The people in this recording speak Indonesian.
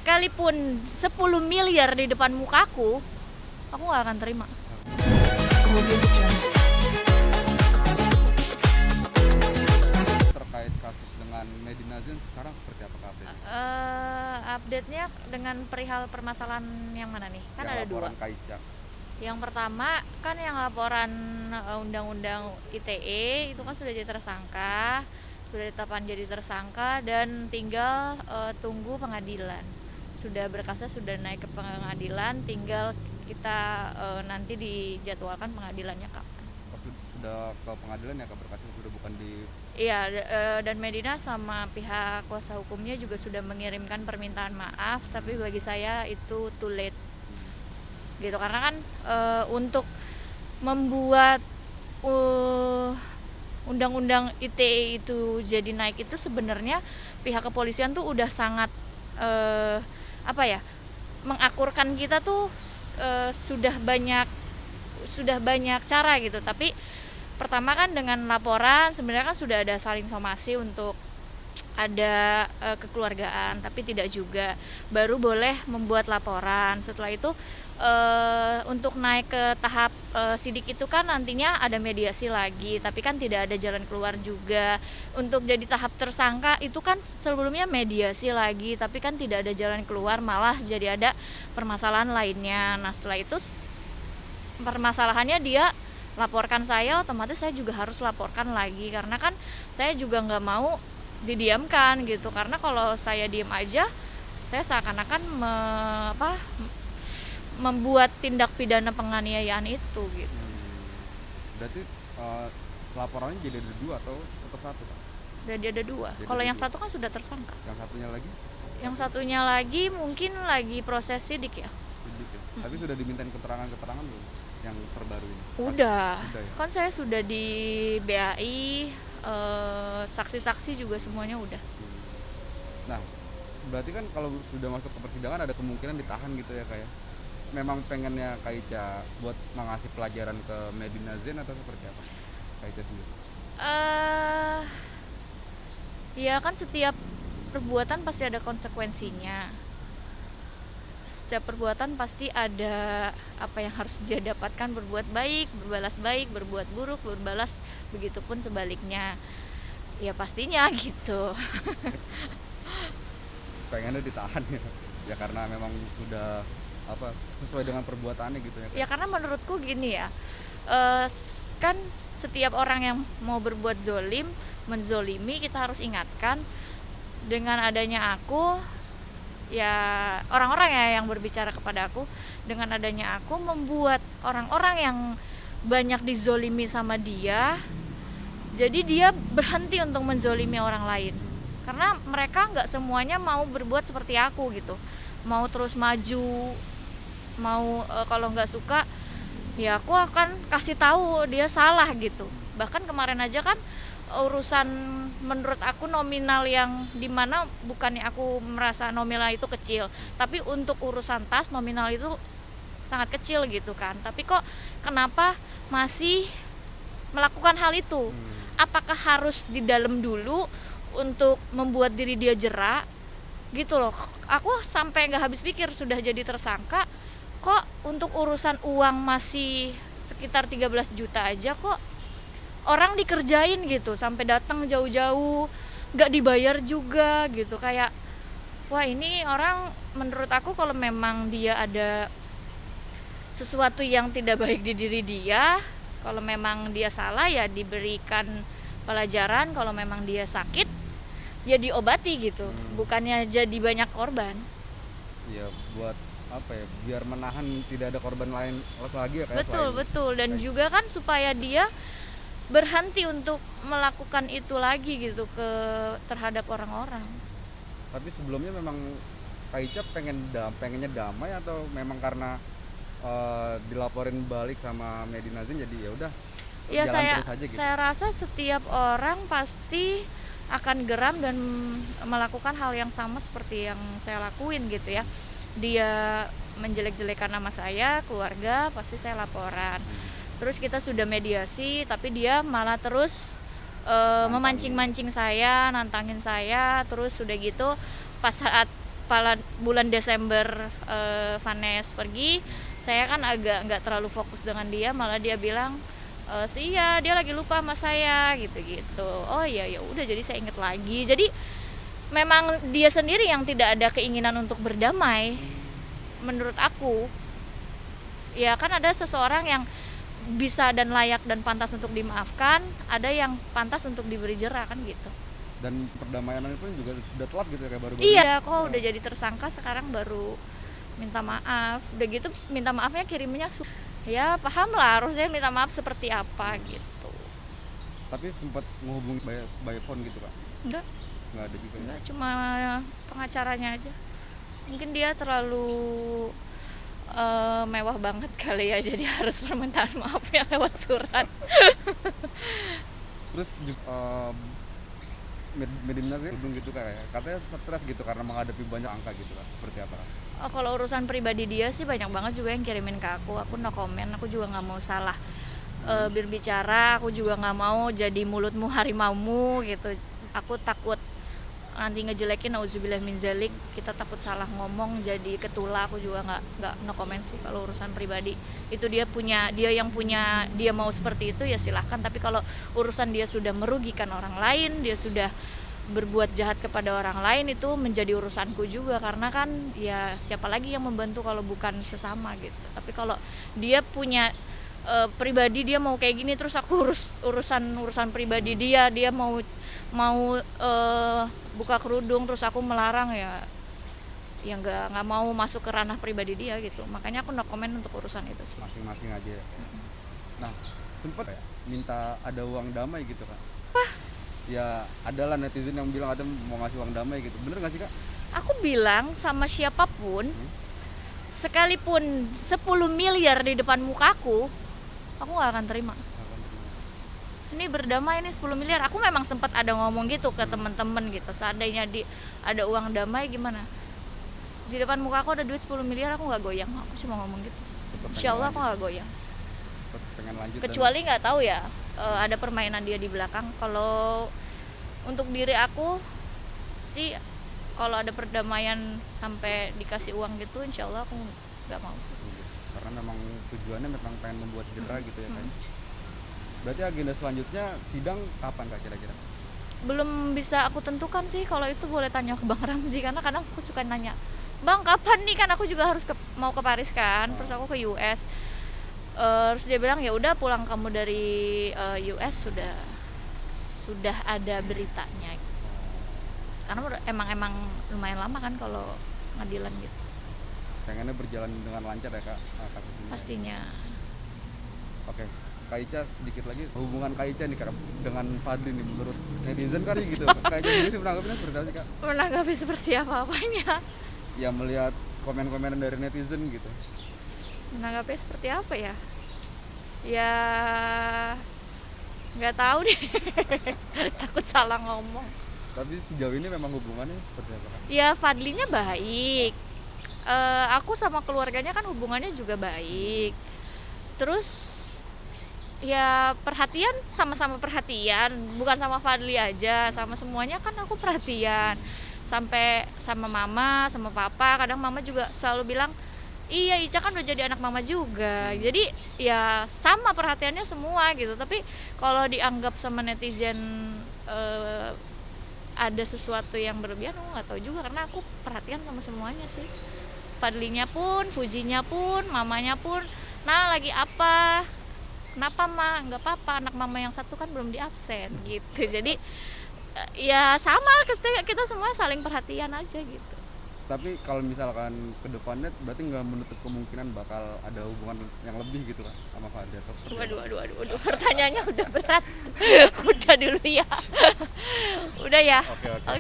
sekalipun 10 miliar di depan mukaku, aku nggak akan terima. Terkait kasus dengan Medina Zain sekarang seperti apa update? Update-nya dengan perihal permasalahan yang mana nih? Kan ada dua. Laporan Kaica. Yang pertama kan yang laporan undang-undang ITE itu kan sudah jadi tersangka, sudah ditetapkan jadi tersangka dan tinggal tunggu pengadilan. Sudah berkasnya sudah naik ke pengadilan, tinggal kita nanti dijadwalkan pengadilannya kapan. Sudah ke pengadilan ya, berkasnya sudah bukan di. Iya, dan Medina sama pihak kuasa hukumnya juga sudah mengirimkan permintaan maaf, tapi bagi saya itu too late gitu, karena kan untuk membuat undang-undang ITE itu jadi naik itu sebenarnya pihak kepolisian tuh udah sangat mengakurkan kita tuh sudah banyak cara gitu. Tapi pertama kan dengan laporan sebenarnya kan sudah ada saling somasi untuk ada kekeluargaan, tapi tidak juga, baru boleh membuat laporan. Setelah itu untuk naik ke tahap sidik itu kan nantinya ada mediasi lagi, tapi kan tidak ada jalan keluar juga. Untuk jadi tahap tersangka itu kan sebelumnya mediasi lagi, tapi kan tidak ada jalan keluar, malah jadi ada permasalahan lainnya. Nah setelah itu permasalahannya dia laporkan saya, otomatis saya juga harus laporkan lagi, karena kan saya juga nggak mau didiamkan gitu, karena kalau saya diem aja saya seakan-akan membuat tindak pidana penganiayaan itu gitu. Berarti laporannya jadi ada 2 atau tetap 1 Pak? Jadi ada 2. Kalau yang 1 kan sudah tersangka. Yang satunya lagi? Yang satunya lagi mungkin lagi proses sidik ya. Sidik ya. Tapi sudah dimintain keterangan belum yang terbaru ini? Udah ya? Kan saya sudah di BAI, saksi-saksi juga semuanya udah. Nah, berarti kan kalau sudah masuk ke persidangan ada kemungkinan ditahan gitu ya kayak. Memang pengennya Kaica buat mengasih pelajaran ke Medina Zain atau seperti apa Kaica sendiri? Ya kan setiap perbuatan pasti ada konsekuensinya. Setiap perbuatan pasti ada apa yang harus dia dapatkan. Berbuat baik, berbalas baik, berbuat buruk, berbalas, begitupun sebaliknya. Ya pastinya gitu. Pengennya ditahan ya karena memang sudah sesuai dengan perbuatannya gitu ya. Ya karena menurutku gini ya, kan setiap orang yang mau berbuat zolim, menzolimi, kita harus ingatkan. Dengan adanya aku, ya orang-orang ya yang berbicara kepada aku, dengan adanya aku membuat orang-orang yang banyak dizolimi sama dia, jadi dia berhenti untuk menzolimi orang lain, karena mereka nggak semuanya mau berbuat seperti aku gitu, mau terus maju, mau kalau nggak suka ya aku akan kasih tahu dia salah gitu. Bahkan kemarin aja kan urusan menurut aku nominal yang dimana bukannya aku merasa nominal itu kecil, tapi untuk urusan tas nominal itu sangat kecil gitu kan, tapi kok kenapa masih melakukan hal itu? Apakah harus di dalam dulu untuk membuat diri dia jera gitu loh. Aku sampai nggak habis pikir, sudah jadi tersangka kok untuk urusan uang masih sekitar 13 juta aja kok orang dikerjain gitu, sampai datang jauh-jauh nggak dibayar juga gitu. Kayak wah ini orang, menurut aku kalau memang dia ada sesuatu yang tidak baik di diri dia, kalau memang dia salah ya diberikan pelajaran, kalau memang dia sakit ya diobati gitu, bukannya jadi banyak korban. Ya buat biar menahan tidak ada korban lain lagi ya kayak. Betul dan juga kan supaya dia berhenti untuk melakukan itu lagi gitu terhadap orang-orang. Tapi sebelumnya memang Kaica pengennya damai atau memang karena dilaporin balik sama Medina Zain jadi ya udah ya terus aja gitu? Saya rasa setiap orang pasti akan geram dan melakukan hal yang sama seperti yang saya lakuin gitu ya. Dia menjelek-jelekan nama saya, keluarga, pasti saya laporan. Terus kita sudah mediasi, tapi dia malah terus memancing-mancing saya, nantangin saya. Terus sudah gitu pas saat bulan Desember Vanes pergi, saya kan agak nggak terlalu fokus dengan dia, malah dia bilang sih iya dia lagi lupa sama saya gitu-gitu. Oh iya ya udah, jadi saya inget lagi. Jadi memang dia sendiri yang tidak ada keinginan untuk berdamai menurut aku. Ya kan ada seseorang yang bisa dan layak dan pantas untuk dimaafkan, ada yang pantas untuk diberi jera kan gitu. Dan perdamaian pun juga sudah telat gitu ya, kayak baru-baru. Iya, kok udah jadi tersangka sekarang baru minta maaf. Udah gitu minta maafnya kirimnya ya paham lah harusnya minta maaf seperti apa gitu. Tapi sempat menghubungi by phone gitu Kak? Enggak Ada juga ya? Enggak, cuma pengacaranya aja. Mungkin dia terlalu mewah banget kali ya, jadi harus permintaan maafnya lewat surat. Terus Medina gitu kayak katanya stres gitu karena menghadapi banyak angka gitu Kak. Seperti apa? Kalau urusan pribadi dia sih banyak banget juga yang kirimin ke aku no komen, aku juga nggak mau salah berbicara, aku juga nggak mau jadi mulutmu harimaumu gitu. Aku takut nanti ngejelekin, nauzubillah min zalik, kita takut salah ngomong jadi ketula. Aku juga nggak no comment sih kalau urusan pribadi. Itu dia yang punya dia mau seperti itu ya silahkan, tapi kalau urusan dia sudah merugikan orang lain, dia sudah berbuat jahat kepada orang lain, itu menjadi urusanku juga, karena kan ya siapa lagi yang membantu kalau bukan sesama gitu. Tapi kalau dia punya pribadi, dia mau kayak gini terus aku urusan pribadi dia mau buka kerudung terus aku melarang, ya nggak mau masuk ke ranah pribadi dia gitu. Makanya aku no komen untuk urusan itu sih. Masing-masing aja ya. Nah sempet ya minta ada uang damai gitu Kak? Ya adalah netizen yang bilang ada mau ngasih uang damai gitu, bener nggak sih Kak? Aku bilang sama siapapun, sekalipun 10 miliar di depan mukaku, aku nggak akan terima. Ini berdamai, ini 10 miliar. Aku memang sempat ada ngomong gitu ke teman-teman gitu, seandainya ada uang damai gimana, di depan muka aku ada duit 10 miliar, aku nggak goyang. Aku cuma ngomong gitu. Insya Allah aku nggak goyang. Kecuali nggak tahu ya, ada permainan dia di belakang. Kalau untuk diri aku sih, kalau ada perdamaian sampai dikasih uang gitu, insya Allah aku nggak mau sih. Karena memang tujuannya memang pengen membuat jera gitu ya kan. Berarti agenda selanjutnya sidang kapan Kak kira-kira? Belum bisa aku tentukan sih, kalau itu boleh tanya ke Bang Ramzi, karena kadang aku suka nanya, Bang kapan nih, kan aku juga harus mau ke Paris kan, terus aku ke US. Terus dia bilang ya udah pulang kamu dari US sudah ada beritanya gitu. Karena emang lumayan lama kan kalau pengadilan gitu. Pengennya berjalan dengan lancar ya Kak kasus ini? Pastinya. Oke, Kak Ica sedikit lagi hubungan Kak Ica nih Kak dengan Fadli nih, menurut netizen kan gitu. Kak Ica sendiri menanggapinya seperti apa sih Kak? Menanggapi seperti apa-apanya? Ya melihat komen-komenan dari netizen gitu. Menanggapi seperti apa ya? Ya nggak tahu deh. Takut salah ngomong. Tapi sejauh ini memang hubungannya seperti apa Kak? Ya Fadlinya baik. Aku sama keluarganya kan hubungannya juga baik. Terus ya perhatian, sama-sama perhatian, bukan sama Fadli aja, sama semuanya kan aku perhatian. Sampai sama mama, sama papa, kadang mama juga selalu bilang, iya Ica kan udah jadi anak mama juga. Jadi ya sama perhatiannya semua gitu. Tapi kalau dianggap sama netizen ada sesuatu yang berlebihan, aku nggak tahu juga, karena aku perhatian sama semuanya sih. Fadlinya pun, Fujinya pun, mamanya pun. Nah lagi apa? Kenapa Ma? Nggak apa-apa, anak mama yang satu kan belum diabsen gitu. Jadi ya sama, kita semua saling perhatian aja gitu. Tapi kalau misalkan ke depannya berarti nggak menutup kemungkinan bakal ada hubungan yang lebih gitu Kak sama Fadli atau seperti Waduh, pertanyaannya udah berat. Udah dulu ya. Udah ya. Oke.